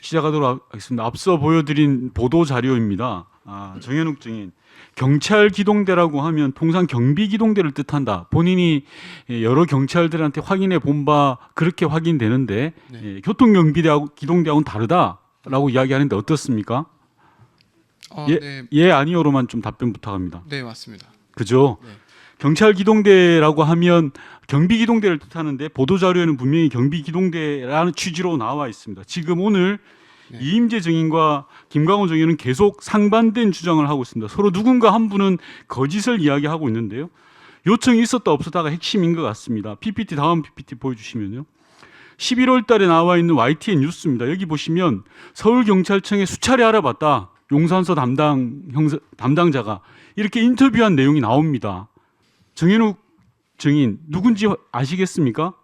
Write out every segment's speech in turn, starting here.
시작하도록 하겠습니다. 앞서 보여드린 보도 자료입니다. 정현욱 증인, 경찰 기동대라고 하면 통상 경비 기동대를 뜻한다. 본인이 여러 경찰들한테 확인해 본 바 그렇게 확인되는데 네. 교통경비대하고 기동대하고는 다르다라고 이야기하는데 어떻습니까? 네, 예 아니요로만 좀 답변 부탁합니다. 네 맞습니다. 그죠? 네. 경찰 기동대라고 하면 경비 기동대를 뜻하는데 보도 자료에는 분명히 경비 기동대라는 취지로 나와 있습니다. 지금 오늘 네. 이임재 증인과 김광호 증인은 계속 상반된 주장을 하고 있습니다. 서로 누군가 한 분은 거짓을 이야기하고 있는데요. 요청이 있었다 없었다가 핵심인 것 같습니다. PPT 다음 PPT 보여주시면요. 11월 달에 나와 있는 YTN 뉴스입니다. 여기 보시면 서울경찰청에 수차례 알아봤다. 용산서 담당자가 이렇게 인터뷰한 내용이 나옵니다. 정현욱 증인 누군지 아시겠습니까?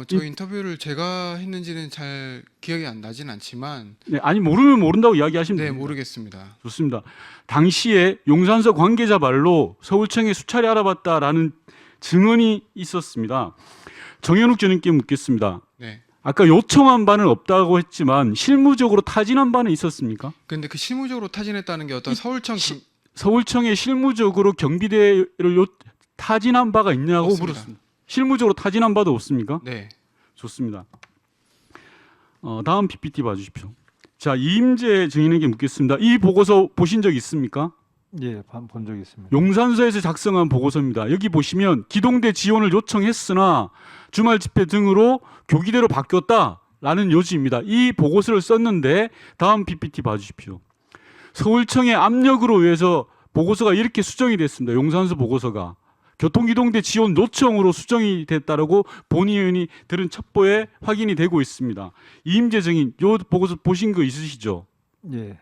저 인터뷰를 제가 했는지는 잘 기억이 안 나진 않지만 네, 아니 모르면 모른다고 이야기하시면 네 됩니다. 모르겠습니다. 좋습니다. 당시에 용산서 관계자 말로 서울청에 수차례 알아봤다라는 증언이 있었습니다. 정현욱 증인께 묻겠습니다. 네. 아까 요청한 바는 없다고 했지만 실무적으로 타진한 바는 있었습니까? 근데 그 실무적으로 타진했다는 게 어떤 서울청 서울청에 실무적으로 경비대를 타진한 바가 있냐고 없습니다. 물었습니다. 실무적으로 타진한 바도 없습니까? 네. 좋습니다. 다음 PPT 봐주십시오. 자, 이임재 증인에게 묻겠습니다. 이 보고서 보신 적 있습니까? 예, 본 적이 있습니다. 용산서에서 작성한 보고서입니다. 여기 보시면 기동대 지원을 요청했으나 주말 집회 등으로 교기대로 바뀌었다라는 요지입니다. 이 보고서를 썼는데 다음 PPT 봐주십시오. 서울청의 압력으로 의해서 보고서가 이렇게 수정이 됐습니다. 용산서 보고서가 교통기동대 지원 요청으로 수정이 됐다라고 본의원이 들은 첩보에 확인이 되고 있습니다. 이임재 증인, 이 보고서 보신 거 있으시죠? 예,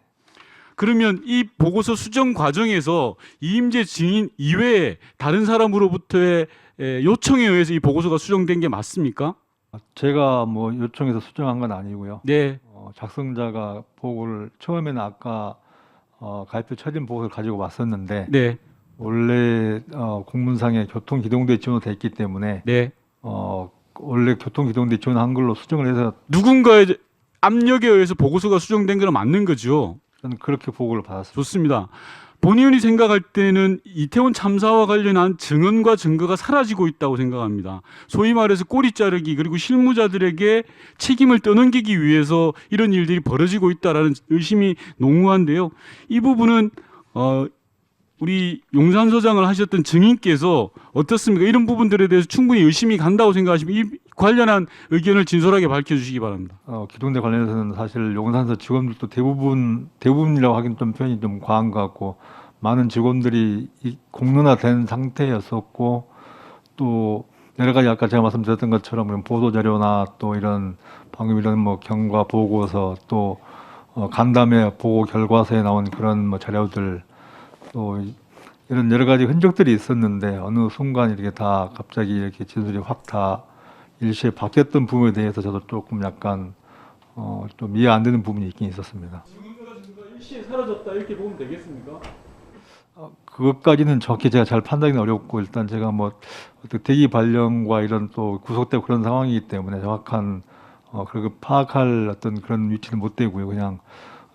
그러면 이 보고서 수정 과정에서 이임재 증인 이외에 다른 사람으로부터의 요청에 의해서 이 보고서가 수정된 게 맞습니까? 제가 뭐 요청해서 수정한 건 아니고요. 네, 작성자가 보고를 처음에는 아까 가입표 처진 보고를 가지고 왔었는데 네, 원래 공문상에 교통기동대 지원이 돼 있기 때문에 네. 원래 교통기동대 지원한 걸로 수정을 해서 누군가의 압력에 의해서 보고서가 수정된 건 맞는 거죠. 저는 그렇게 보고를 받았습니다. 좋습니다. 본의원이 생각할 때는 이태원 참사와 관련한 증언과 증거가 사라지고 있다고 생각합니다. 소위 말해서 꼬리 자르기 그리고 실무자들에게 책임을 떠넘기기 위해서 이런 일들이 벌어지고 있다라는 의심이 농후한데요. 이 부분은 우리 용산서장을 하셨던 증인께서 어떻습니까? 이런 부분들에 대해서 충분히 의심이 간다고 생각하시면 이 관련한 의견을 진솔하게 밝혀주시기 바랍니다. 기동대 관련해서는 사실 용산서 직원들도 대부분이라고 하기는 좀 표현이 좀 과한 것 같고 많은 직원들이 공론화된 상태였었고 또 여러 가지 아까 제가 말씀드렸던 것처럼 그런 보도 자료나 또 이런 방금 이런 뭐 경과 보고서 또 간담회 보고 결과서에 나온 그런 뭐 자료들 또 이런 여러 가지 흔적들이 있었는데 어느 순간 이렇게 다 갑자기 이렇게 진술이 확 다 일시에 바뀌었던 부분에 대해서 저도 조금 약간 좀 이해 안 되는 부분이 있긴 있었습니다. 일시에 사라졌다 이렇게 보면 되겠습니까? 그것까지는 정확히 제가 잘 판단이 어렵고 일단 제가 뭐 어떻게 대기 발령과 이런 또 구속되고 그런 상황이기 때문에 정확한 그렇게 파악할 어떤 그런 위치는 못 되고요. 그냥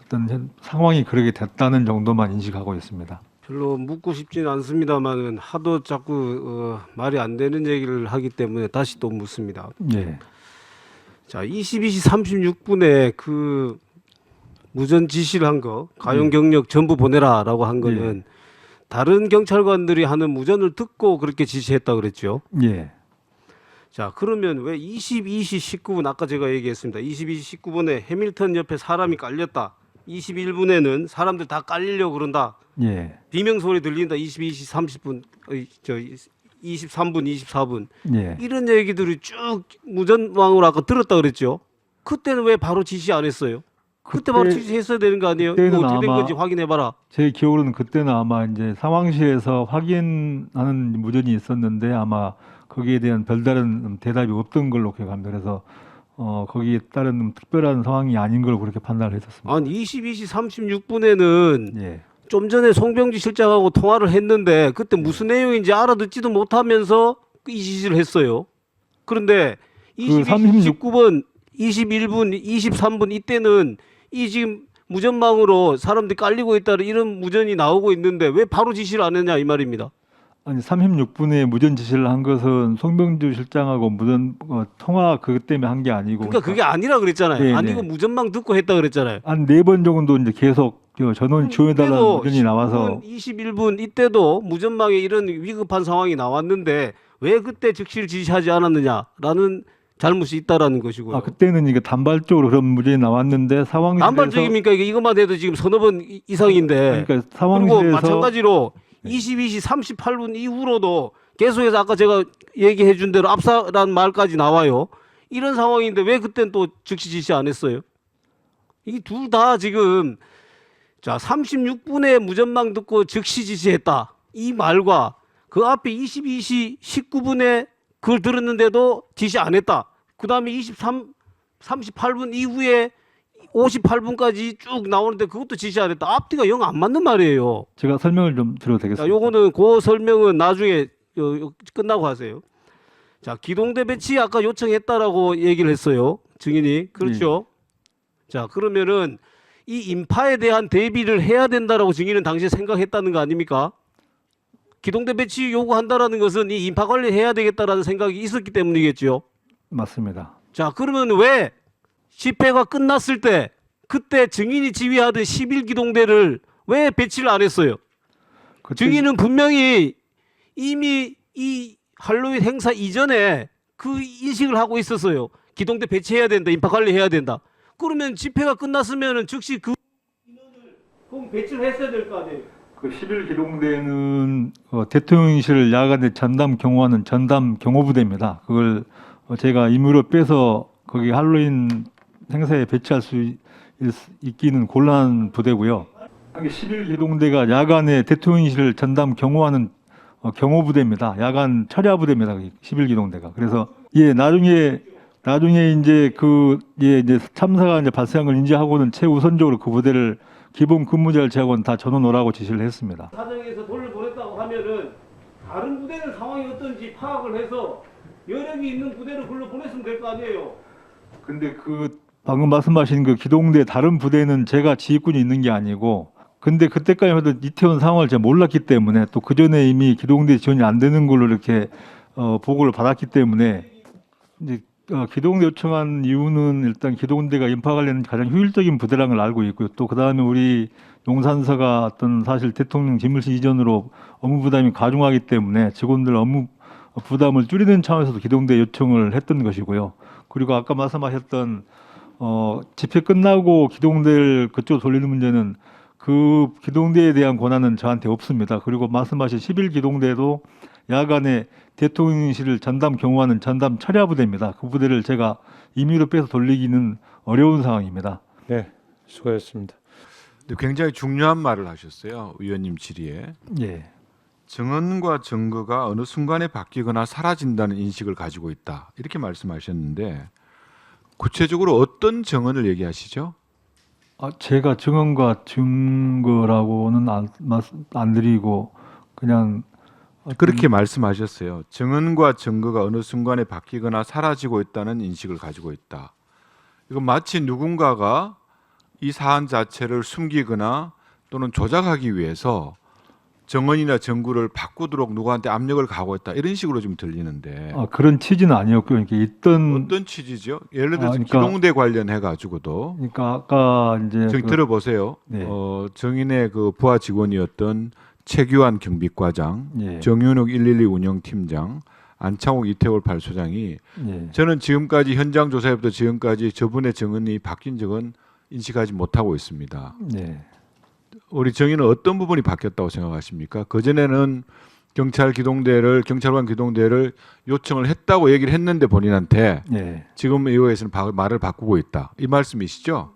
어떤 상황이 그렇게 됐다는 정도만 인식하고 있습니다. 별로 묻고 싶지는 않습니다만은 하도 자꾸 말이 안 되는 얘기를 하기 때문에 다시 또 묻습니다. 예. 자, 22시 36분에 그 무전 지시를 한 거, 가용 경력 전부 보내라라고 한 거는 다른 경찰관들이 하는 무전을 듣고 그렇게 지시했다 그랬죠. 예. 자, 그러면 왜 22시 19분 아까 제가 얘기했습니다. 22시 19분에 해밀턴 옆에 사람이 깔렸다. 21분에는 사람들 다 깔리려고 그런다. 예. 비명 소리 들린다. 22시 30분, 23분, 24분. 예. 이런 얘기들이 쭉 무전망으로 아까 들었다 그랬죠. 그때는 왜 바로 지시 안 했어요? 그때 바로 지시했어야 되는 거 아니에요? 이거 그때는 어떻게 된 아마 건지 확인해봐라. 제 기억으로는 그때는 아마 이제 상황실에서 확인하는 무전이 있었는데 아마 거기에 대한 별다른 대답이 없던 걸로 기억합니다. 그래서 거기에 따른 특별한 상황이 아닌 걸 그렇게 판단을 했었습니다. 아니 22시 36분에는 예. 좀 전에 송병지 실장하고 통화를 했는데 그때 무슨 내용인지 알아듣지도 못하면서 이 지시를 했어요. 그런데 22시 19분 21분, 23분 이때는 이 지금 무전망으로 사람들이 깔리고 있다는 이런 무전이 나오고 있는데 왜 바로 지시를 안 했냐 이 말입니다. 아니 36분에 무전 지시를 한 것은 송병주 실장하고 무전 통화 그것 때문에 한 게 아니고 그러니까 그게 아니라 그랬잖아요. 네, 아니고 네. 무전망 듣고 했다 그랬잖아요. 한 4번 정도 이제 계속 전원 지원해달라는 이때도 무전이 나와서 19분, 21분 이때도 무전망에 이런 위급한 상황이 나왔는데 왜 그때 즉시를 지시하지 않았느냐라는 잘못이 있다라는 것이고요. 그때는 이게 단발적으로 그런 무전이 나왔는데 상황실에서 단발적입니까? 이것만 해도 지금 서너 번 이상인데. 그러니까 그리고 상황실에서 마찬가지로 네. 22시 38분 이후로도 계속해서 아까 제가 얘기해 준 대로 압사란 말까지 나와요. 이런 상황인데 왜 그땐 또 즉시 지시 안 했어요? 이게 둘 다 지금 자 36분에 무전망 듣고 즉시 지시했다. 이 말과 그 앞에 22시 19분에 그걸 들었는데도 지시 안 했다. 그 다음에 38분 이후에 58분까지 쭉 나오는데 그것도 지시 안 했다. 앞뒤가 영 안 맞는 말이에요. 제가 설명을 좀 드려도 자, 되겠습니다. 요거는 그 설명은 나중에 끝나고 하세요. 자, 기동대 배치 아까 요청했다라고 얘기를 했어요. 증인이. 그렇죠? 자, 그러면은 이 인파에 대한 대비를 해야 된다라고 증인은 당시에 생각했다는 거 아닙니까? 기동대 배치 요구한다라는 것은 이 인파 관리해야 되겠다라는 생각이 있었기 때문이겠죠. 맞습니다. 자, 그러면 왜 집회가 끝났을 때 그때 증인이 지휘하던 11기동대를 왜 배치를 안 했어요? 그때 증인은 분명히 이미 이 할로윈 행사 이전에 그 인식을 하고 있었어요. 기동대 배치해야 된다. 인파 관리해야 된다. 그러면 집회가 끝났으면 즉시 그 인원을 그럼 배치를 했어야 될 거 아니에요. 그 11기동대는 대통령실을 야간에 전담 경호하는 전담 경호부대입니다. 그걸 제가 임의로 빼서 거기 할로윈 행사에 배치할 수 있기는 곤란한 부대고요. 11기동대가 야간에 대통령실을 전담 경호하는 경호부대입니다. 야간 철야부대입니다. 11기동대가. 그래서 나중에 이제 이제 참사가 이제 발생한 걸 인지하고는 최우선적으로 그 부대를 기본 근무자를 제하고는 다 전원 오라고 지시를 했습니다. 사정에서 돌려보냈다고 하면은 다른 부대는 상황이 어떤지 파악을 해서 여력이 있는 부대를 불러 보냈으면 될 거 아니에요. 근데 방금 말씀하신 그 기동대 다른 부대는 제가 지휘권이 있는 게 아니고, 근데 그때까지만 해도 이태원 상황을 제가 몰랐기 때문에 또 그 전에 이미 기동대 지원이 안 되는 걸로 이렇게 보고를 받았기 때문에 이제 기동대 요청한 이유는 일단 기동대가 인파 관리는 가장 효율적인 부대라는 걸 알고 있고요. 또 그 다음에 우리 용산서가 어떤 사실 대통령 집무실 이전으로 업무 부담이 가중하기 때문에 직원들 업무 부담을 줄이는 차원에서도 기동대 요청을 했던 것이고요. 그리고 아까 말씀하셨던 집회 끝나고 기동대를 그쪽으로 돌리는 문제는 그 기동대에 대한 권한은 저한테 없습니다. 그리고 말씀하신 11기동대도 야간에 대통령실을 전담 경호하는 전담 철야부대입니다. 그 부대를 제가 임의로 빼서 돌리기는 어려운 상황입니다. 네, 수고하셨습니다. 근데 굉장히 중요한 말을 하셨어요. 의원님 질의에. 예. 증언과 증거가 어느 순간에 바뀌거나 사라진다는 인식을 가지고 있다. 이렇게 말씀하셨는데 구체적으로 어떤 증언을 얘기하시죠? 제가 증언과 증거라고는 안 드리고 그냥 그렇게 말씀하셨어요. 증언과 증거가 어느 순간에 바뀌거나 사라지고 있다는 인식을 가지고 있다. 이건 마치 누군가가 이 사안 자체를 숨기거나 또는 조작하기 위해서 증언이나 증거를 바꾸도록 누구한테 압력을 가하고 있다. 이런 식으로 좀 들리는데 그런 취지는 아니었고요. 이렇게 어떤 취지죠? 예를 들어서 그러니까- 기동대 관련해 가지고도 그러니까 아까 이제 저기 들어보세요. 네. 정인의 그 부하 직원이었던 최규환 경비과장, 예. 정윤욱 112 운영팀장, 안창욱 이태월 발소장이 예. 저는 지금까지 현장 조사부터 지금까지 저분의 증언이 바뀐 적은 인식하지 못하고 있습니다. 네. 우리 정의는 어떤 부분이 바뀌었다고 생각하십니까? 그전에는 경찰관 기동대를 요청을 했다고 얘기를 했는데 본인한테 예. 지금 이후에서는 말을 바꾸고 있다. 이 말씀이시죠?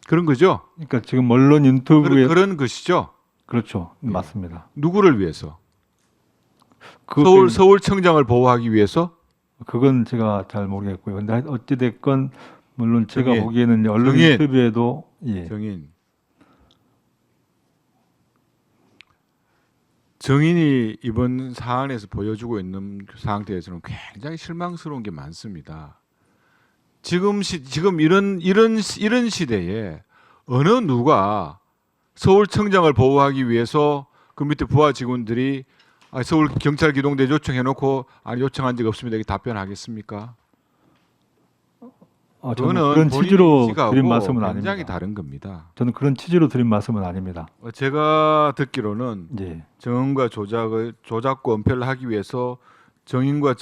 그런 거죠? 그러니까 지금 언론 인터뷰에 그런 것이죠? 그렇죠. 예. 맞습니다. 누구를 위해서? 그것 서울청장을 보호하기 위해서? 그건 제가 잘 모르겠고요. 근데 어찌 됐건 물론 제가 정인. 보기에는 이제 언론 정인. 인터뷰에도 예. 정인이 이번 사안에서 보여주고 있는 상태에서는 굉장히 실망스러운 게 많습니다. 지금 이런 시대에 어느 누가 서울청장을 보호하기 위해서 그 밑에 부하 직원들이 서울 경찰 기동대 요청해놓고 아니 요청한 적 없습니다 이렇게 답변하겠습니까? 저는 그거는 그런 본인의 취지로 의지가 드린 하고 말씀은 굉장히 아닙니다. 다른 겁니다. 저는 그런 취지로 드린 말씀은 아닙니다. 제가 듣기로는 예. 정언과 조작과 은폐를 하기 위해서 정언과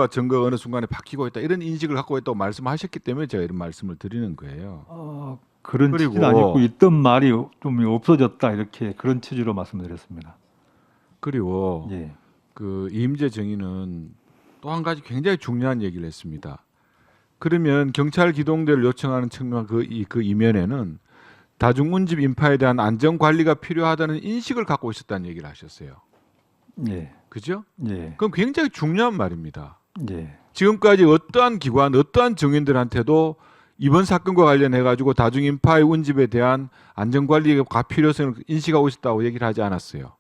증거가 어느 순간에 바뀌고 있다 이런 인식을 갖고 있다고 말씀하셨기 때문에 제가 이런 말씀을 드리는 거예요. 그런 그리고- 취지는 아니고 있던 말이 좀 없어졌다 이렇게 그런 취지로 말씀드렸습니다. 그리고 예. 그 이임재 정의는 또 한 가지 굉장히 중요한 얘기를 했습니다. 그러면 경찰 기동대를 요청하는 측면 그 이면에는 다중운집 인파에 대한 안전 관리가 필요하다는 인식을 갖고 있었다는 얘기를 하셨어요. 예. 그죠? 예. 그건 굉장히 중요한 말입니다. 예. 지금까지 어떠한 기관, 어떠한 정인들한테도 이번 사건과 관련해 가지고 다중 인파의 운집에 대한 안전 관리가 필요성을 인식하고 있었다고 얘기를 하지 않았어요.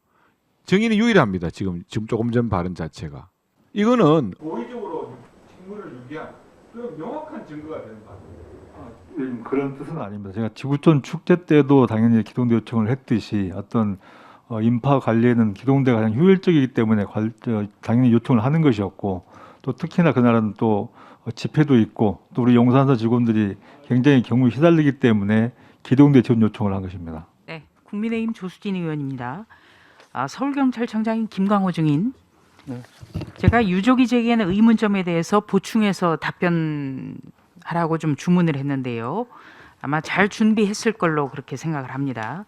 정인이 유일합니다. 지금 조금 전 발언 자체가 이거는 고의적으로 직무를 유기한 그 명확한 증거가 되는 바입니다. 그런 뜻은 아닙니다. 제가 지구촌 축제 때도 당연히 기동대 요청을 했듯이 어떤 인파 관리에는 기동대가 가장 효율적이기 때문에 당연히 요청을 하는 것이었고 또 특히나 그날은 또 집회도 있고 또 우리 용산서 직원들이 굉장히 경무에 휘달리기 때문에 기동대 지원 요청을 한 것입니다. 네, 국민의힘 조수진 의원입니다. 서울경찰청장인 김광호 증인. 제가 유족이 제기하는 의문점에 대해서 보충해서 답변하라고 좀 주문을 했는데요. 아마 잘 준비했을 걸로 그렇게 생각을 합니다.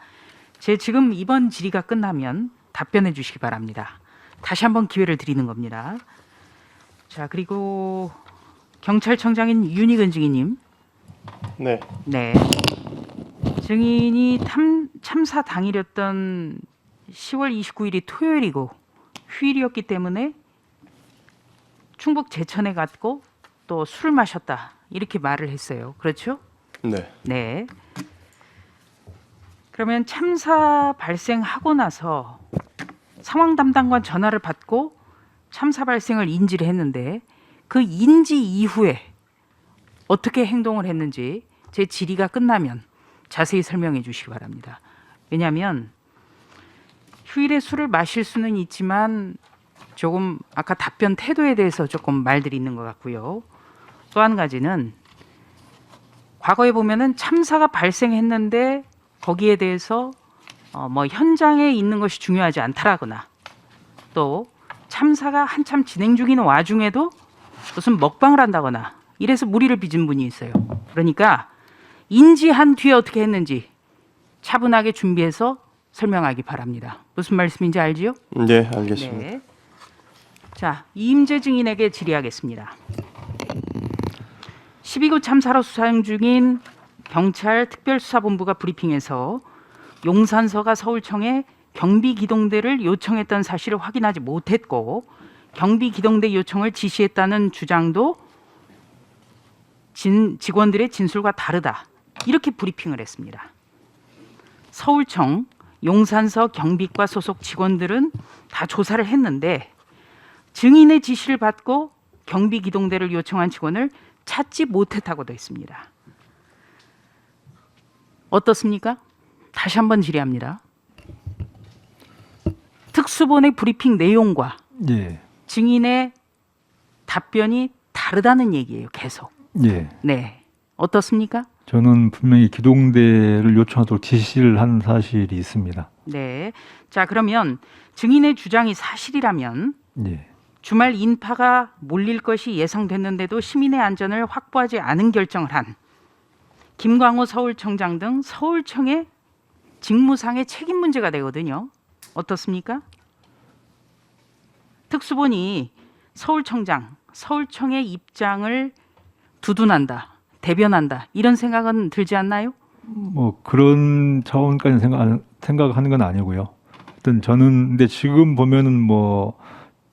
제 지금 이번 질의가 끝나면 답변해 주시기 바랍니다. 다시 한번 기회를 드리는 겁니다. 자, 그리고 경찰청장인 윤희근 증인님. 네. 네. 증인이 참사 당일이었던 10월 29일이 토요일이고 휴일이었기 때문에 충북 제천에 갔고 또 술을 마셨다 이렇게 말을 했어요. 그렇죠? 네. 네. 그러면 참사 발생하고 나서 상황 담당관 전화를 받고 참사 발생을 인지를 했는데 그 인지 이후에 어떻게 행동을 했는지 제 질의가 끝나면 자세히 설명해 주시기 바랍니다. 왜냐하면 휴일에 술을 마실 수는 있지만 조금 아까 답변 태도에 대해서 조금 말들이 있는 것 같고요. 또 한 가지는 과거에 보면은 참사가 발생했는데 거기에 대해서 뭐 현장에 있는 것이 중요하지 않다라거나 또 참사가 한참 진행 중인 와중에도 무슨 먹방을 한다거나 이래서 무리를 빚은 분이 있어요. 그러니까 인지한 뒤에 어떻게 했는지 차분하게 준비해서 설명하기 바랍니다. 무슨 말씀인지 알지요? 네, 알겠습니다. 네. 자, 이임재 증인에게 질의하겠습니다. 12구 참사로 수사 중인 경찰 특별수사본부가 브리핑에서 용산서가 서울청에 경비기동대를 요청했던 사실을 확인하지 못했고 경비기동대 요청을 지시했다는 주장도 직원들의 진술과 다르다. 이렇게 브리핑을 했습니다. 서울청 용산서 경비과 소속 직원들은 다 조사를 했는데 증인의 지시를 받고 경비기동대를 요청한 직원을 찾지 못했다고 되어 있습니다. 어떻습니까? 다시 한번 질의합니다. 특수본의 브리핑 내용과 예. 증인의 답변이 다르다는 얘기예요. 계속. 예. 네. 어떻습니까? 저는 분명히 기동대를 요청하도록 지시를 한 사실이 있습니다. 네. 자, 그러면 증인의 주장이 사실이라면 예. 주말 인파가 몰릴 것이 예상됐는데도 시민의 안전을 확보하지 않은 결정을 한 김광호 서울청장 등 서울청의 직무상의 책임 문제가 되거든요. 어떻습니까? 특수본이 서울청의 입장을 두둔한다, 대변한다 이런 생각은 들지 않나요? 뭐 그런 차원까지 생각하는 건 아니고요. 하여튼 저는 근데 지금 보면은 뭐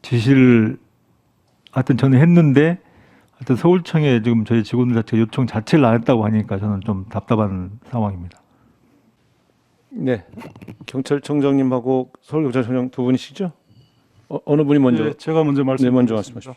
지시를 하여튼 저는 했는데 하여튼 서울청에 지금 저희 직원들 자체 요청 자체를 안 했다고 하니까 저는 좀 답답한 상황입니다. 네. 경찰청장님하고 서울경찰청장 두 분이시죠? 어느 분이 먼저? 네, 제가 먼저 네, 먼저 말씀하십시오.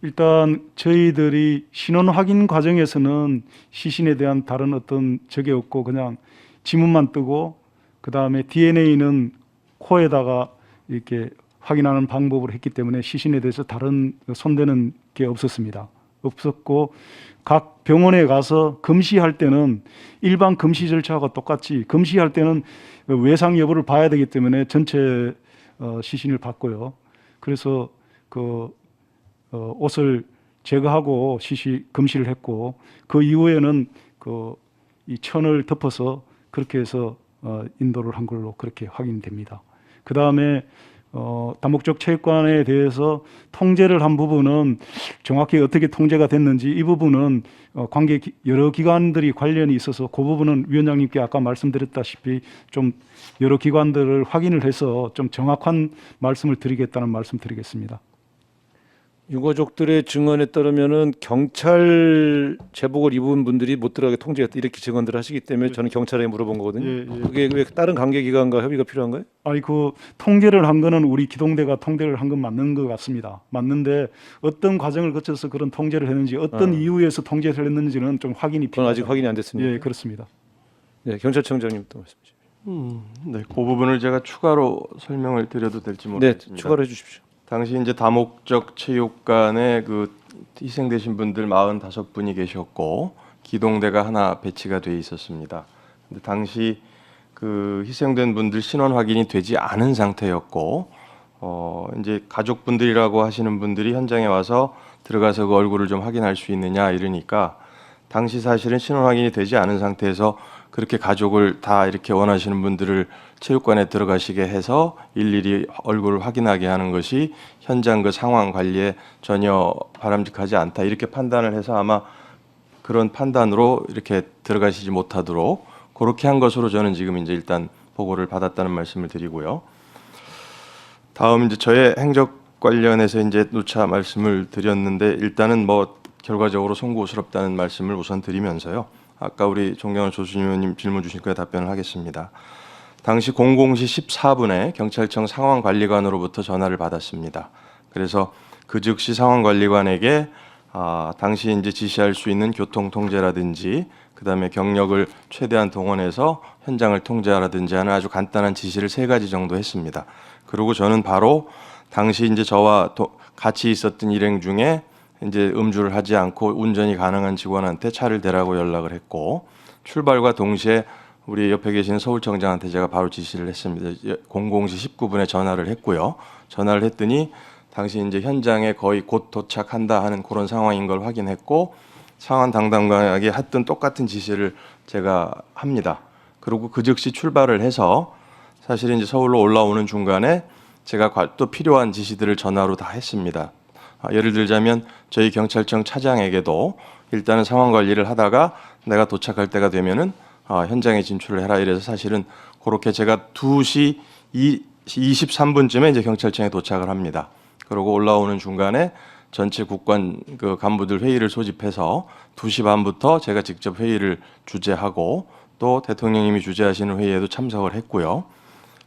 일단 저희들이 신원 확인 과정에서는 시신에 대한 다른 어떤 적이 없고 그냥 지문만 뜨고 그 다음에 DNA는 코에다가 이렇게 확인하는 방법으로 했기 때문에 시신에 대해서 다른 손대는 게 없었고 각 병원에 가서 검시할 때는 일반 검시 절차와 똑같이 검시할 때는 외상 여부를 봐야 되기 때문에 전체 시신을 봤고요. 그래서 옷을 제거하고 검시를 했고 그 이후에는 이 천을 덮어서 그렇게 해서 인도를 한 걸로 그렇게 확인됩니다. 그 다음에 다목적 체육관에 대해서 통제를 한 부분은 정확히 어떻게 통제가 됐는지 이 부분은 관계 여러 기관들이 관련이 있어서 그 부분은 위원장님께 아까 말씀드렸다시피 좀 여러 기관들을 확인을 해서 좀 정확한 말씀을 드리겠다는 말씀 드리겠습니다. 유가족들의 증언에 따르면은 경찰 제복을 입은 분들이 못 들어가게 통제했다 이렇게 증언들을 하시기 때문에 저는 경찰에 물어본 거거든요. 예. 그게 왜 다른 관계기관과 협의가 필요한 거예요? 아니 통제를 한 거는 우리 기동대가 통제를 한 건 맞는 것 같습니다. 맞는데 어떤 과정을 거쳐서 그런 통제를 했는지 어떤 이유에서 통제를 했는지는 좀 확인이 그건 필요합니다. 아직 확인이 안 됐습니다. 예, 그렇습니다. 네, 경찰청장님 또 말씀 주시죠. 네, 그 부분을 제가 추가로 설명을 드려도 될지 네, 모르겠습니다. 추가로 해주십시오. 당시 이제 다목적 체육관에 그 희생되신 분들 45분이 계셨고 기동대가 하나 배치가 돼 있었습니다. 근데 당시 그 희생된 분들 신원 확인이 되지 않은 상태였고 이제 가족분들이라고 하시는 분들이 현장에 와서 들어가서 그 얼굴을 좀 확인할 수 있느냐 이러니까 당시 사실은 신원 확인이 되지 않은 상태에서 그렇게 가족을 다 이렇게 원하시는 분들을 체육관에 들어가시게 해서 일일이 얼굴을 확인하게 하는 것이 현장 그 상황 관리에 전혀 바람직하지 않다 이렇게 판단을 해서 아마 그런 판단으로 이렇게 들어가시지 못하도록 그렇게 한 것으로 저는 지금 이제 일단 보고를 받았다는 말씀을 드리고요. 다음 이제 저의 행적 관련해서 이제 누차 말씀을 드렸는데 일단은 뭐 결과적으로 송구스럽다는 말씀을 우선 드리면서요. 아까 우리 존경하는 조순임 의원님 질문 주신 거에 답변을 하겠습니다. 당시 00시 14분에 경찰청 상황관리관으로부터 전화를 받았습니다. 그래서 그 즉시 상황관리관에게 당시 이제 지시할 수 있는 교통 통제라든지 그다음에 경력을 최대한 동원해서 현장을 통제하라든지 하는 아주 간단한 지시를 3가지 정도 했습니다. 그리고 저는 바로 당시 이제 저와 같이 있었던 일행 중에 이제 음주를 하지 않고 운전이 가능한 직원한테 차를 대라고 연락을 했고 출발과 동시에 우리 옆에 계시는 서울청장한테 제가 바로 지시를 했습니다. 00시 19분에 전화를 했고요. 전화를 했더니 당시 이제 현장에 거의 곧 도착한다 하는 그런 상황인 걸 확인했고 상황 당당하게 했던 똑같은 지시를 제가 합니다. 그리고 그 즉시 출발을 해서 사실 이제 서울로 올라오는 중간에 제가 또 필요한 지시들을 전화로 다 했습니다. 예를 들자면 저희 경찰청 차장에게도 일단은 상황 관리를 하다가 내가 도착할 때가 되면은 현장에 진출을 해라 이래서 사실은 그렇게 제가 2시 23분쯤에 이제 경찰청에 도착을 합니다. 그리고 올라오는 중간에 전체 국관 그 간부들 회의를 소집해서 2시 반부터 제가 직접 회의를 주재하고 또 대통령님이 주재하시는 회의에도 참석을 했고요.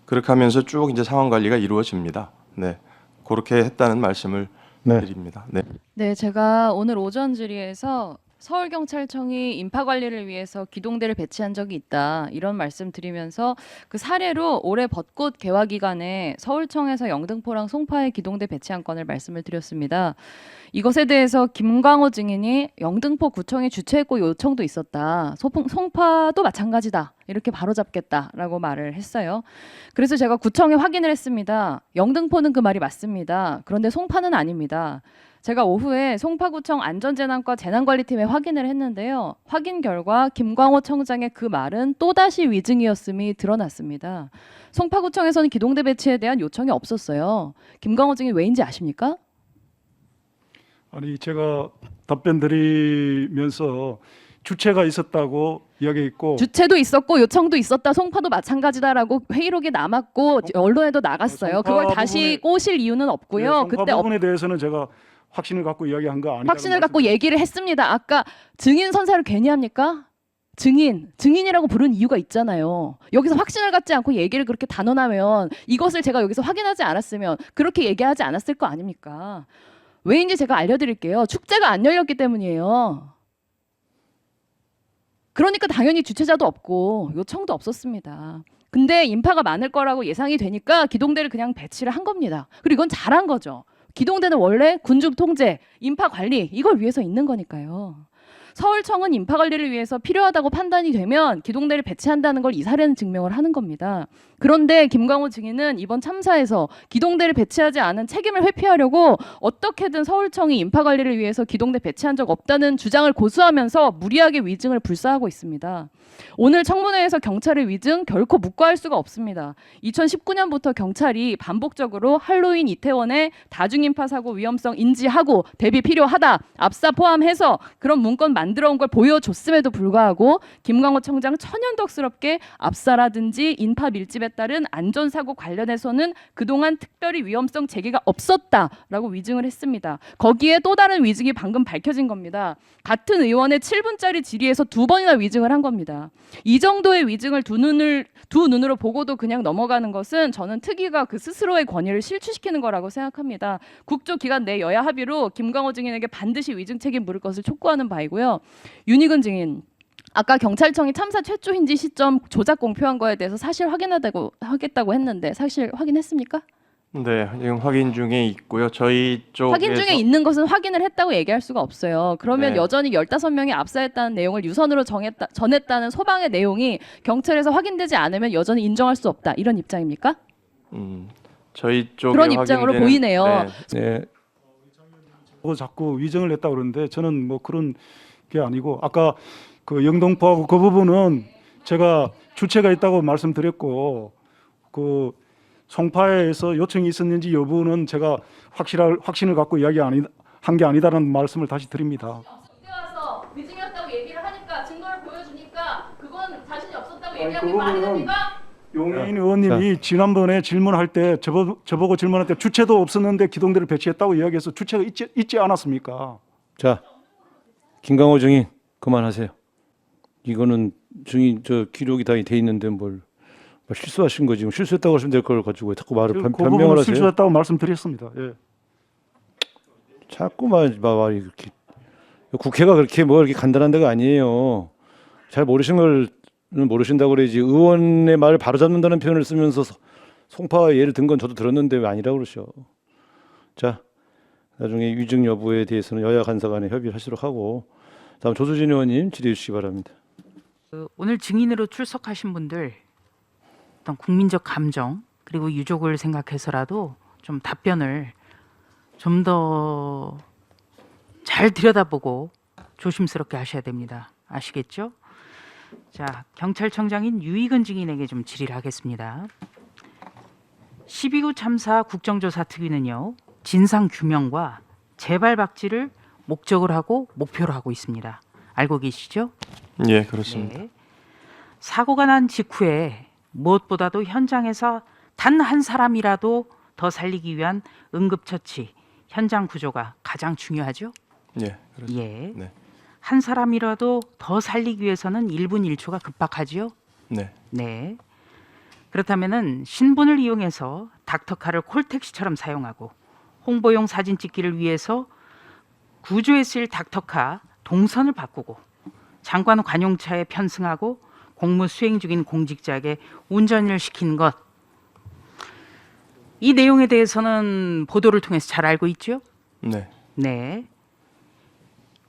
그렇게 하면서 쭉 이제 상황 관리가 이루어집니다. 네, 그렇게 했다는 말씀을 드립니다. 네. 네, 제가 오늘 오전 질의에서 서울경찰청이 인파관리를 위해서 기동대를 배치한 적이 있다 이런 말씀 드리면서 그 사례로 올해 벚꽃 개화 기간에 서울청에서 영등포랑 송파에 기동대 배치한 건을 말씀을 드렸습니다. 이것에 대해서 김광호 증인이 영등포 구청이 주최했고 요청도 있었다. 송파도 마찬가지다. 이렇게 바로잡겠다라고 말을 했어요. 그래서 제가 구청에 확인을 했습니다. 영등포는 그 말이 맞습니다. 그런데 송파는 아닙니다. 제가 오후에 송파구청 안전재난과 재난관리팀에 확인을 했는데요. 확인 결과 김광호 청장의 그 말은 또다시 위증이었음이 드러났습니다. 송파구청에서는 기동대 배치에 대한 요청이 없었어요. 김광호 증인 왜인지 아십니까? 아니 제가 답변 드리면서 주체가 있었다고 이야기했고 주체도 있었고 요청도 있었다. 송파도 마찬가지다라고 회의록이 남았고 언론에도 나갔어요. 그걸 다시 꼬실 이유는 없고요. 네, 그때 부분에 대해서는 제가 확신을 갖고 이야기한 거 아니에요. 확신을 갖고 얘기를 했습니다. 아까 증인 선사를 괜히 합니까? 증인이라고 부른 이유가 있잖아요. 여기서 확신을 갖지 않고 얘기를 그렇게 단언하면 이것을 제가 여기서 확인하지 않았으면 그렇게 얘기하지 않았을 거 아닙니까? 왜인지 제가 알려드릴게요. 축제가 안 열렸기 때문이에요. 그러니까 당연히 주최자도 없고 요청도 없었습니다. 근데 인파가 많을 거라고 예상이 되니까 기동대를 그냥 배치를 한 겁니다. 그리고 이건 잘한 거죠. 기동대는 원래 군중 통제, 인파 관리 이걸 위해서 있는 거니까요. 서울청은 인파 관리를 위해서 필요하다고 판단이 되면 기동대를 배치한다는 걸 이 사례는 증명을 하는 겁니다. 그런데 김광호 증인은 이번 참사에서 기동대를 배치하지 않은 책임을 회피하려고 어떻게든 서울청이 인파 관리를 위해서 기동대 배치한 적 없다는 주장을 고수하면서 무리하게 위증을 불사하고 있습니다. 오늘 청문회에서 경찰의 위증 결코 묵과할 수가 없습니다. 2019년부터 경찰이 반복적으로 할로윈 이태원의 다중인파 사고 위험성 인지하고 대비 필요하다, 압사 포함해서 그런 문건 만들어 온 걸 보여줬음에도 불구하고 김광호 청장 천연덕스럽게 압사라든지 인파 밀집에 따른 안전사고 관련해서는 그동안 특별히 위험성 제기가 없었다라고 위증을 했습니다. 거기에 또 다른 위증이 방금 밝혀진 겁니다. 같은 의원의 7분짜리 질의에서 2번이나 위증을 한 겁니다. 이 정도의 위증을 두 눈으로 보고도 그냥 넘어가는 것은 저는 특위가 그 스스로의 권위를 실추시키는 거라고 생각합니다. 국조기관 내 여야 합의로 김광호 증인에게 반드시 위증 책임 물을 것을 촉구하는 바이고요. 윤희근 증인, 아까 경찰청이 참사 최초 인지 시점 조작 공표한 거에 대해서 사실 하겠다고 했는데 사실 확인했습니까? 네, 지금 확인 중에 있고요. 저희 쪽에서 확인 중에 있는 것은 확인을 했다고 얘기할 수가 없어요. 그러면 네. 여전히 15명이 압사했다는 내용을 유선으로 전했다는 소방의 내용이 경찰에서 확인되지 않으면 여전히 인정할 수 없다. 이런 입장입니까? 저희 쪽에 그런 입장으로 확인되는- 보이네요. 네. 자꾸 위증을 했다 그러는데 저는 뭐 그런 게 아니고 아까 그 영등포하고 그 부분은 제가 주체가 있다고 말씀드렸고 그 송파에서 요청이 있었는지 여부는 제가 확신을 갖고 이야기 한 게 아니다라는 말씀을 다시 드립니다. 그때 와서 위증이었다고 얘기를 하니까 증거를 보여주니까 그건 자신이 없었다고 아니, 얘기하는 게 말이 그거는 됩니까? 용해인 의원님이 지난번에 질문할 때 저보고 질문할 때 주체도 없었는데 기동대를 배치했다고 이야기해서 주체가 있지 않았습니까? 자, 김광호 증인 그만하세요. 이거는 증인 저 기록이 다 돼 있는데 뭘 실수하신 거 지금 실수했다고 하시면 될 걸 가지고 왜 자꾸 말을 그 변명을 부분은 하세요. 실수했다고 말씀드렸습니다. 예. 자꾸만 말 이렇게 국회가 그렇게 뭐 이렇게 간단한 데가 아니에요. 잘 모르신 걸 모르신다고 그러지 의원의 말을 바로잡는다는 표현을 쓰면서 송파 예를 든 건 저도 들었는데 왜 아니라고 그러셔. 자, 나중에 위증 여부에 대해서는 여야 간사 간에 협의를 하시도록 하고 다음 조수진 의원님 질의해 주시기 바랍니다. 오늘 증인으로 출석하신 분들 어떤 국민적 감정 그리고 유족을 생각해서라도 좀 답변을 좀 더 잘 들여다보고 조심스럽게 하셔야 됩니다. 아시겠죠? 자, 경찰청장인 유익은 증인에게 좀 질의를 하겠습니다. 12구 참사 국정조사 특위는요, 진상 규명과 재발 박지를 목적으로 하고 목표로 하고 있습니다. 알고 계시죠? 예, 그렇습니다. 네. 사고가 난 직후에 무엇보다도 현장에서 단 한 사람이라도 더 살리기 위한 응급처치, 현장 구조가 가장 중요하죠. 예, 그렇습니다. 예. 네. 한 사람이라도 더 살리기 위해서는 1분 1초가 급박하지요. 네. 네. 그렇다면은 신분을 이용해서 닥터카를 콜택시처럼 사용하고 홍보용 사진 찍기를 위해서 구조에 쓰일 닥터카 동선을 바꾸고 장관 관용차에 편승하고 공무 수행 중인 공직자에게 운전을 시킨 것. 이 내용에 대해서는 보도를 통해서 잘 알고 있죠? 네. 네.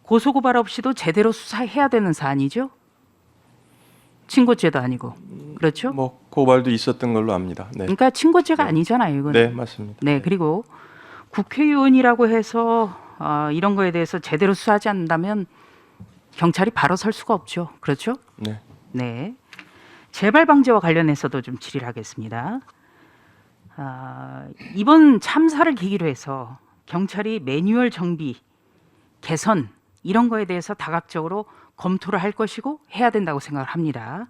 고소고발 없이도 제대로 수사해야 되는 사안이죠? 친고죄도 아니고. 그렇죠? 뭐 고발도 있었던 걸로 압니다. 네. 그러니까 친고죄가 아니잖아요, 이건. 네, 맞습니다. 네, 그리고 국회의원이라고 해서 이런 거에 대해서 제대로 수사하지 않는다면 경찰이 바로 설 수가 없죠. 그렇죠? 네. 네. 재발 방지와 관련해서도 좀 질의를 하겠습니다. 이번 참사를 계기로 해서 경찰이 매뉴얼 정비, 개선 이런 거에 대해서 다각적으로 검토를 할 것이고 해야 된다고 생각을 합니다.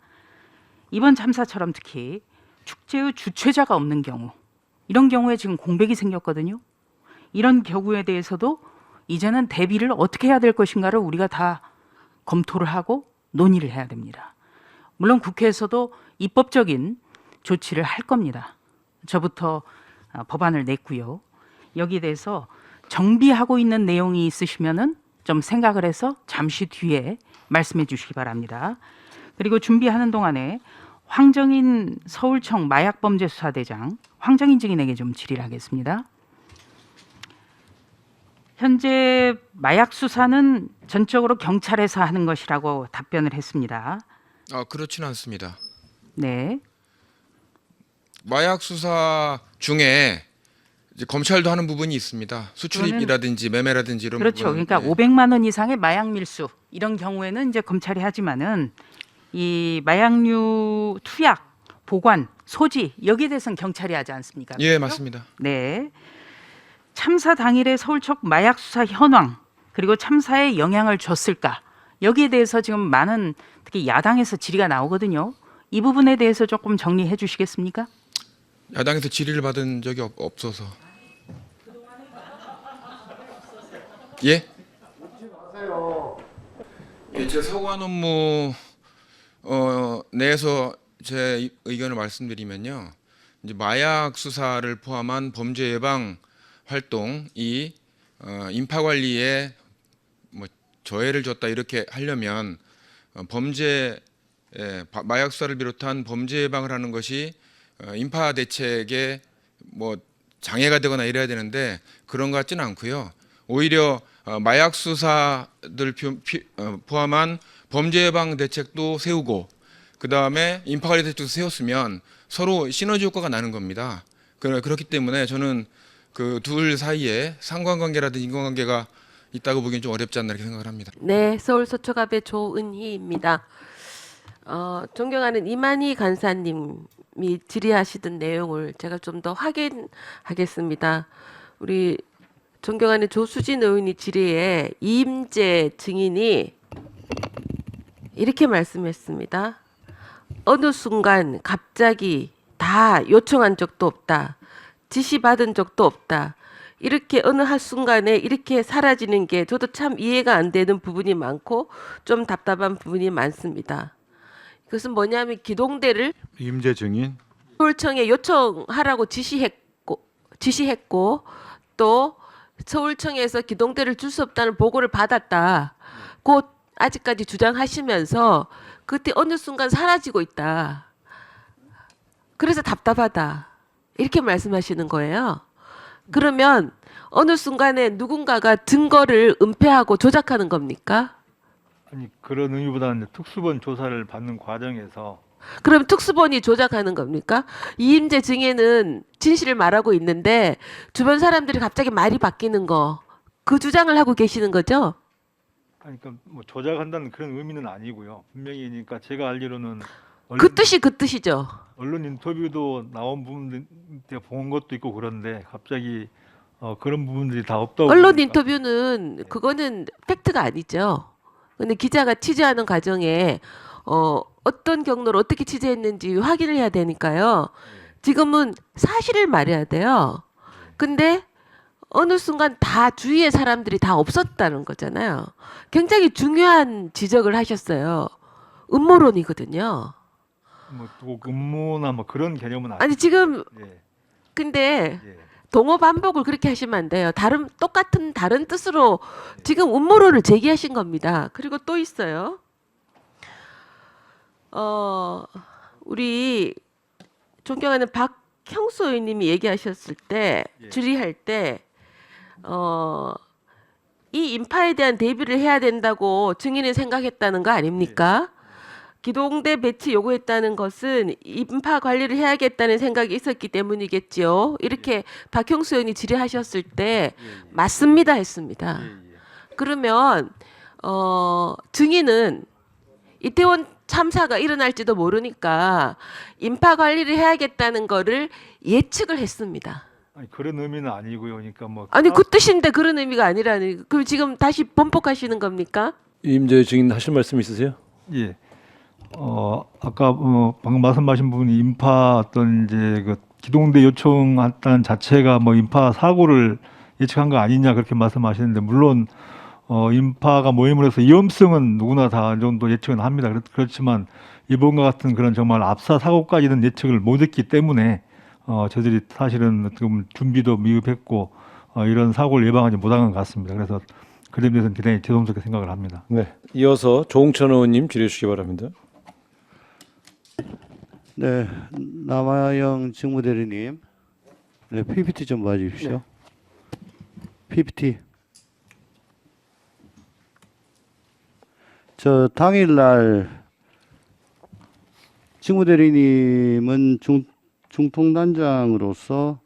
이번 참사처럼 특히 축제의 주최자가 없는 경우, 이런 경우에 지금 공백이 생겼거든요. 이런 경우에 대해서도 이제는 대비를 어떻게 해야 될 것인가를 우리가 다 검토를 하고 논의를 해야 됩니다. 물론 국회에서도 입법적인 조치를 할 겁니다. 저부터 법안을 냈고요. 여기에 대해서 정비하고 있는 내용이 있으시면은 좀 생각을 해서 잠시 뒤에 말씀해 주시기 바랍니다. 그리고 준비하는 동안에 황정인 서울청 마약범죄수사대장 황정인 증인에게 좀 질의를 하겠습니다. 현재 마약 수사는 전적으로 경찰에서 하는 것이라고 답변을 했습니다. 그렇지는 않습니다. 네. 마약 수사 중에 이제 검찰도 하는 부분이 있습니다. 수출입이라든지 매매라든지 이런 그렇죠. 부분. 그러니까 500만 원 이상의 마약 밀수 이런 경우에는 이제 검찰이 하지만은 이 마약류 투약, 보관, 소지 여기에 대해서는 경찰이 하지 않습니까? 예, 그렇죠? 맞습니다. 네. 참사 당일에 서울청 마약 수사 현황 그리고 참사에 영향을 줬을까? 여기에 대해서 지금 많은 특히 야당에서 질의가 나오거든요. 이 부분에 대해서 조금 정리해 주시겠습니까? 야당에서 질의를 받은 적이 없어서. 예? 예, 제 서관 업무 내에서 제 의견을 말씀드리면요. 이제 마약 수사를 포함한 범죄 예방 활동이 인파 관리에 뭐 저해를 줬다 이렇게 하려면 마약 수사를 비롯한 범죄 예방을 하는 것이 인파 대책에 뭐 장애가 되거나 이래야 되는데 그런 것 같지는 않고요. 오히려 마약 수사들 포함한 범죄 예방 대책도 세우고 그 다음에 인파 관리 대책도 세웠으면 서로 시너지 효과가 나는 겁니다. 그렇기 때문에 저는 그 둘 사이에 상관관계라든지 인과관계가 있다고 보기엔 좀 어렵지 않나 이렇게 생각을 합니다. 네, 서울 서초갑의 조은희입니다. 존경하는 이만희 간사님이 질의하시던 내용을 제가 좀 더 확인하겠습니다. 우리 존경하는 조수진 의원이 질의에 이임재 증인이 이렇게 말씀했습니다. 어느 순간 갑자기 다 요청한 적도 없다. 지시받은 적도 없다. 이렇게 어느 한순간에 이렇게 사라지는 게 저도 참 이해가 안 되는 부분이 많고 좀 답답한 부분이 많습니다. 그것은 뭐냐면 기동대를 임재 증인. 서울청에 요청하라고 지시했고 또 서울청에서 기동대를 줄 수 없다는 보고를 받았다. 곧 아직까지 주장하시면서 그때 어느 순간 사라지고 있다. 그래서 답답하다. 이렇게 말씀하시는 거예요. 그러면 어느 순간에 누군가가 증거를 은폐하고 조작하는 겁니까? 아니 그런 의미보다는 특수본 조사를 받는 과정에서 그럼 특수본이 조작하는 겁니까? 이임재 증인은 진실을 말하고 있는데 주변 사람들이 갑자기 말이 바뀌는 거, 그 주장을 하고 계시는 거죠? 아니 그러니까 뭐 조작한다는 그런 의미는 아니고요. 분명히 그러니까 제가 알기로는 그 뜻이죠. 언론 인터뷰도 나온 부분들 본 것도 있고 그런데 갑자기 그런 부분들이 다 없다고. 언론 보니까. 인터뷰는 그거는 팩트가 아니죠. 근데 기자가 취재하는 과정에 어떤 경로로 어떻게 취재했는지 확인을 해야 되니까요. 지금은 사실을 말해야 돼요. 근데 어느 순간 다 주위의 사람들이 다 없었다는 거잖아요. 굉장히 중요한 지적을 하셨어요. 음모론이거든요. 뭐 음모나 뭐 그런 개념은 아니 지금 예, 근데 예. 동어 반복을 그렇게 하시면 안 돼요. 똑같은 다른 뜻으로 지금 음모론을 제기하신 겁니다. 그리고 또 있어요. 우리 존경하는 박형수 의원님이 얘기하셨을 때 예. 질의할 때 이 인파에 대한 대비를 해야 된다고 증인이 생각했다는 거 아닙니까? 기동대 배치 요구했다는 것은 인파 관리를 해야겠다는 생각이 있었기 때문이겠지요. 이렇게 박형수 의원이 질의하셨을 때 맞습니다 했습니다. 그러면 증인은 이태원 참사가 일어날지도 모르니까 인파 관리를 해야겠다는 거를 예측을 했습니다. 아니 그런 의미는 아니고요. 그러니까 뭐 아니 그 뜻인데 그런 의미가 아니라니. 그럼 지금 다시 번복하시는 겁니까? 임재 증인 하실 말씀 있으세요? 예. 아까 방금 말씀하신 부분이 인파 어떤 이제 그 기동대 요청했다는 자체가 뭐 인파 사고를 예측한 거 아니냐 그렇게 말씀하시는데 물론 인파가 모임을 해서 위험성은 누구나 다 어느 정도 예측은 합니다. 그렇지만 이번과 같은 그런 정말 압사 사고까지는 예측을 못했기 때문에 저들이 사실은 어떻게 보면 준비도 미흡했고 이런 사고를 예방하지 못한 것 같습니다. 그래서 그에 대해서는 대단히 죄송스럽게 생각을 합니다. 네. 이어서 조홍천 의원님 질의해 주시기 바랍니다. 네, 남아영 직무대리님, 네, PPT 좀 봐주십시오. PPT. 저 당일날 직무대리님은 중통단장으로서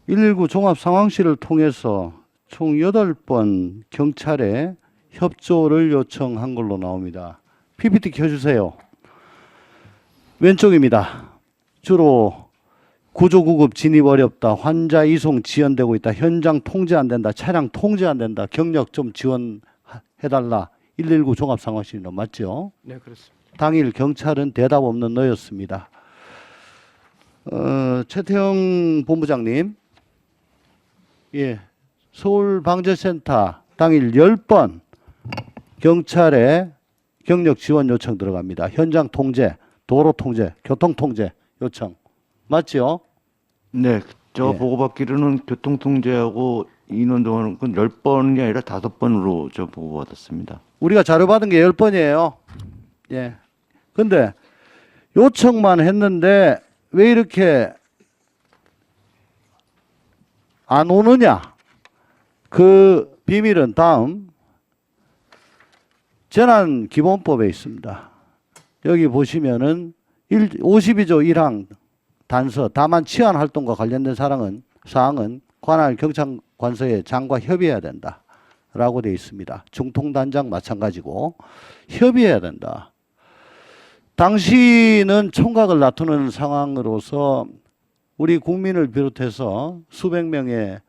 119 종합상황실을 통해서 총 8번 경찰에 협조를 요청한 걸로 나옵니다. PPT 켜주세요. 왼쪽입니다. 주로 구조구급 진입 어렵다. 환자 이송 지연되고 있다. 현장 통제 안 된다. 차량 통제 안 된다. 경력 좀 지원해달라. 119 종합상황실로 맞죠? 네, 그렇습니다. 당일 경찰은 대답 없는 너였습니다. 최태형 본부장님, 예, 서울방재센터 당일 10번 경찰에 경력 지원 요청 들어갑니다. 현장 통제, 도로 통제, 교통 통제 요청 맞죠? 네, 저 예. 보고받기로는 교통통제하고 인원동원은 10번이 아니라 5번으로 저 보고받았습니다. 우리가 자료 받은 게 10번이에요. 예. 근데 요청만 했는데 왜 이렇게 안 오느냐? 그 비밀은 다음 재난기본법에 있습니다. 여기 보시면은 52조 1항 단서 다만 치안 활동과 관련된 사항은 관할 경찰관서의 장과 협의해야 된다. 라고 되어 있습니다. 중통단장 마찬가지고 협의해야 된다. 당시는 총각을 다투는 상황으로서 우리 국민을 비롯해서 수백 명의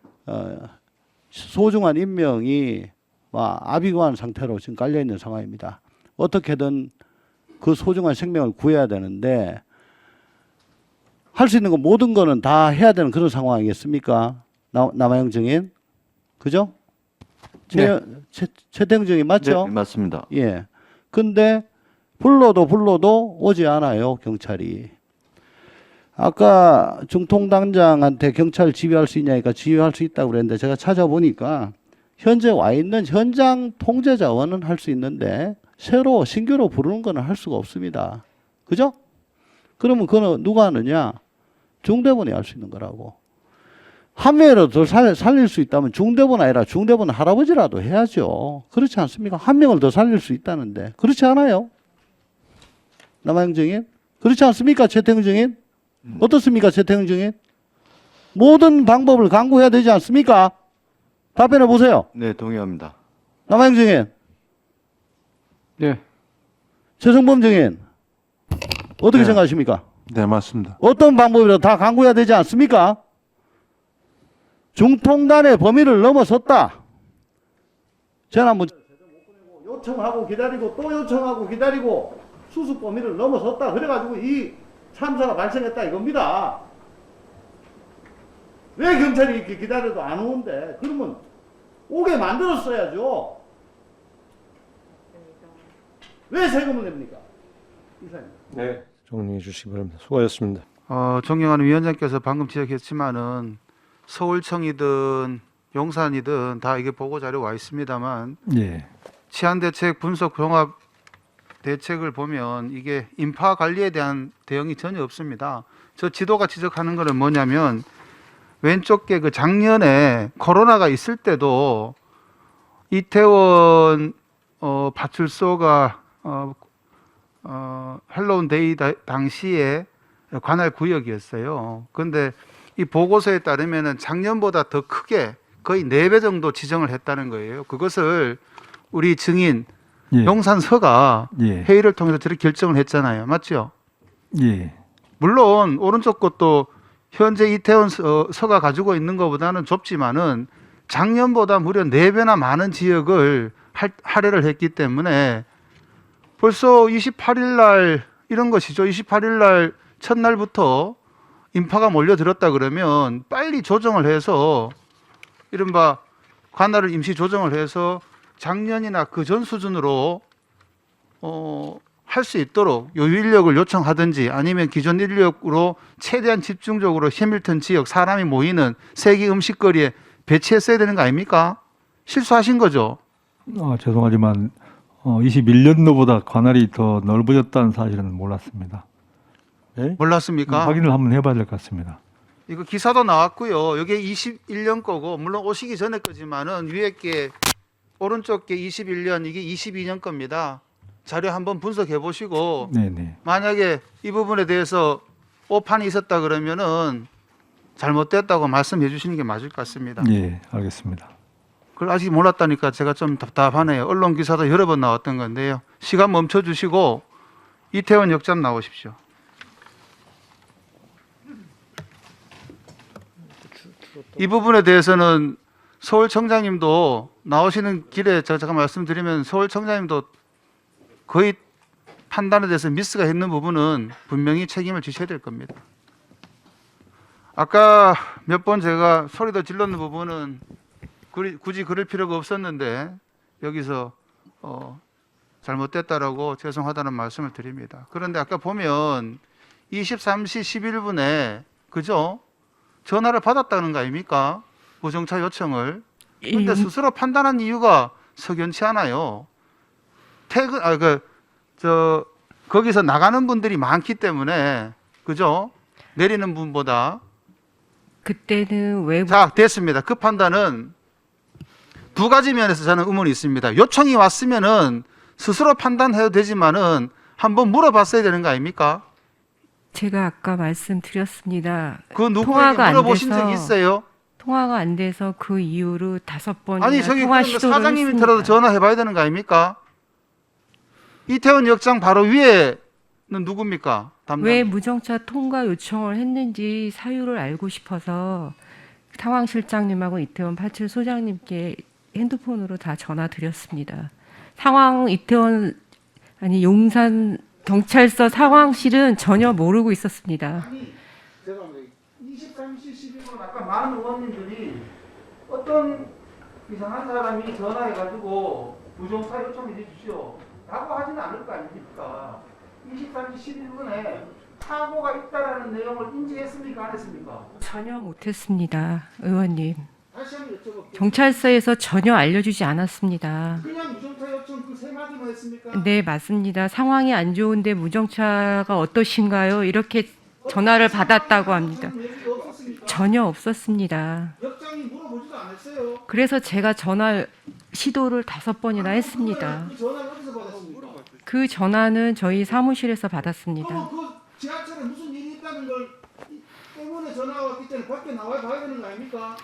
소중한 인명이 아비관 상태로 지금 깔려 있는 상황입니다. 어떻게든 그 소중한 생명을 구해야 되는데 할 수 있는 거 모든 거는 다 해야 되는 그런 상황이겠습니까? 남아영 증인, 그죠? 최태형 증인 맞죠? 네, 맞습니다. 예. 근데 불러도 오지 않아요, 경찰이. 아까 중통단장한테 경찰 지휘할 수 있냐니까 지휘할 수 있다고 그랬는데 제가 찾아보니까 현재 와 있는 현장 통제 자원은 할 수 있는데 신규로 부르는 거는 할 수가 없습니다. 그죠? 그러면 그거는 누가 하느냐? 중대본이 할 수 있는 거라고. 한 명이라도 더 살릴 수 있다면 중대본 아니라 중대본 할아버지라도 해야죠. 그렇지 않습니까? 한 명을 더 살릴 수 있다는데. 그렇지 않아요? 남아영 증인? 그렇지 않습니까? 최태형 증인? 어떻습니까? 최태형 증인? 모든 방법을 강구해야 되지 않습니까? 답변해 보세요. 네, 동의합니다. 남아영 증인? 네. 최성범 증인? 어떻게 네. 생각하십니까? 네, 맞습니다. 어떤 방법이라도 다 강구해야 되지 않습니까? 중통단의 범위를 넘어섰다. 재난문제 요청하고 기다리고 또 요청하고 기다리고 수습 범위를 넘어섰다. 그래가지고 이 참사가 발생했다 이겁니다. 왜 경찰이 이렇게 기다려도 안 오는데? 그러면 오게 만들었어야죠. 왜 세금을 냅니까? 이사님. 네. 정리해 주시기 바랍니다. 수고하셨습니다. 존경하는 위원장께서 방금 지적했지만은 서울청이든 용산이든 다 이게 보고 자료 와 있습니다만 예. 치안대책 분석 종합 대책을 보면 이게 인파 관리에 대한 대응이 전혀 없습니다. 저 지도가 지적하는 거는 뭐냐면 왼쪽에 그 작년에 코로나가 있을 때도 이태원 파출소가 할로윈 데이 당시에 관할 구역이었어요. 그런데 이 보고서에 따르면은 작년보다 더 크게 거의 4배 정도 지정을 했다는 거예요. 그것을 우리 증인 예. 용산서가 예. 회의를 통해서 저렇게 결정을 했잖아요. 맞죠? 예. 물론 오른쪽 것도 현재 이태원 서가 가지고 있는 것보다는 좁지만은 작년보다 무려 4배나 많은 지역을 할애를 했기 때문에 벌써 28일 날 이런 것이죠. 28일 날 첫날부터 인파가 몰려들었다 그러면 빨리 조정을 해서 이른바 관할을 임시 조정을 해서 작년이나 그 전 수준으로 할 수 있도록 요유 인력을 요청하든지 아니면 기존 인력으로 최대한 집중적으로 해밀턴 지역 사람이 모이는 세계 음식거리에 배치했어야 되는 거 아닙니까? 실수하신 거죠. 죄송하지만 21년도보다 관할이 더 넓어졌다는 사실은 몰랐습니다. 몰랐습니까? 확인을 한번 해봐야 될 것 같습니다. 이거 기사도 나왔고요. 이게 21년 거고 물론 오시기 전에 거지만은 위에 게 오른쪽 게 21년 이게 22년 겁니다. 자료 한번 분석해 보시고 네네. 만약에 이 부분에 대해서 오판이 있었다 그러면은 잘못됐다고 말씀해 주시는 게 맞을 것 같습니다. 예, 알겠습니다. 그걸 아직 몰랐다니까 제가 좀 답답하네요. 언론 기사도 여러 번 나왔던 건데요. 시간 멈춰 주시고 이태원 역장 나오십시오. 이 부분에 대해서는 서울청장님도 나오시는 길에 제가 잠깐 말씀드리면 서울청장님도 거의 판단에 대해서 미스가 있는 부분은 분명히 책임을 지셔야 될 겁니다. 아까 몇 번 제가 소리도 질렀는 부분은 굳이 그럴 필요가 없었는데 여기서 잘못됐다라고 죄송하다는 말씀을 드립니다. 그런데 아까 보면 23시 11분에 그죠? 전화를 받았다는 거 아닙니까? 부정차 요청을. 근데 스스로 판단한 이유가 석연치 않아요. 거기서 나가는 분들이 많기 때문에 그죠? 내리는 분보다. 그때는 외부 자, 됐습니다. 그 판단은 두 가지 면에서 저는 의문이 있습니다. 요청이 왔으면은 스스로 판단해도 되지만은 한번 물어봤어야 되는 거 아닙니까? 제가 아까 말씀드렸습니다. 그 누구에게 통화가 안 물어보신 돼서 적 있어요? 통화가 안 돼서 그 이후로 5번이나 아니 저기 통화 그러면 시도를 사장님한테라도 했습니다. 전화해봐야 되는 거 아닙니까? 이태원 역장 바로 위에는 누굽니까? 담당. 왜 무정차 통과 요청을 했는지 사유를 알고 싶어서 상황실장님하고 이태원 87 소장님께 핸드폰으로 다 전화 드렸습니다. 용산 경찰서 상황실은 전혀 모르고 있었습니다. 아니 죄송합니다. 23시 12분 아까 많은 의원님들이 어떤 이상한 사람이 전화해가지고 부정차 요청해 주십시오 라고 하지는 않을 거 아닙니까? 23시 11분에 사고가 있다라는 내용을 인지했습니까? 안 했습니까? 전혀 못했습니다, 의원님. 다시 한번 여쭤볼게요. 경찰서에서 전혀 알려주지 않았습니다. 그냥 무정차 요청 그 세 마디만 했습니까? 네, 맞습니다. 상황이 안 좋은데 무정차가 어떠신가요? 이렇게 전화를 받았다고 합니다. 얘기가 없었습니까? 전혀 없었습니다. 역장이 물어보지도 않았어요. 그래서 제가 전화 시도를 5번이나 했습니다. 그 전화를 어디서 받았습니까? 그 전화는 저희 사무실에서 받았습니다. 그럼 그 지하철에 무슨 일이 있다는 걸 때문에 전화가 왔기 때문에 밖에 나와 봐야 되는 거 아닙니까?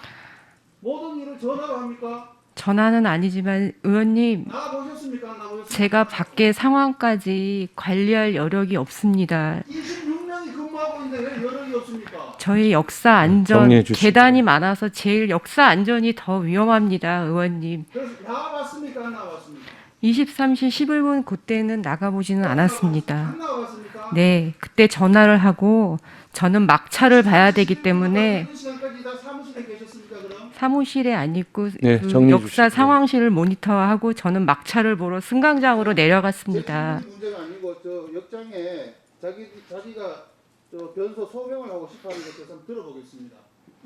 모든 일을 전화로 합니까? 전화는 아니지만 의원님, 나와보셨습니까? 안 나와보셨습니까? 제가 밖에 상황까지 관리할 여력이 없습니다. 26명이 근무하고 있는데 왜 여력이 없습니까? 저희 역사 안전 정리해 주시죠. 계단이 많아서 제일 역사 안전이 더 위험합니다, 의원님. 그래서 나와봤습니까? 안 나와봤습니까? 23시 11분 그때는 나가보지는 않았습니다. 안 나와봤습니까? 네, 그때 전화를 하고 저는 막차를 봐야 되기 때문에 그 시간까지 다 사무실에 계셨습니까? 그럼? 사무실에 안 있고 네, 그 정리해 역사 주시죠. 상황실을 모니터하고 저는 막차를 보러 승강장으로 내려갔습니다. 제 문제가 아니고 저 역장에 자기가 저 변소 소명을 하고 싶어하는 것 대해서 한번 들어보겠습니다.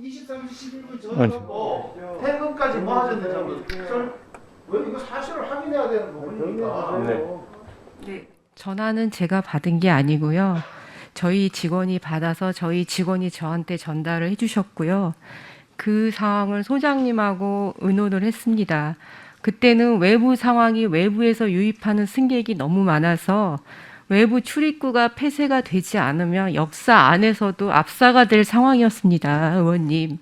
23시 11분 전화 받고 퇴근까지 뭐 하셨는지 한번 왜 이거 사실을 확인해야 되는 부분이니까. 네, 전화는 제가 받은 게 아니고요. 저희 직원이 받아서 저희 직원이 저한테 전달을 해주셨고요. 그 상황을 소장님하고 의논을 했습니다. 그때는 외부 상황이 외부에서 유입하는 승객이 너무 많아서 외부 출입구가 폐쇄가 되지 않으면 역사 안에서도 압사가 될 상황이었습니다, 의원님.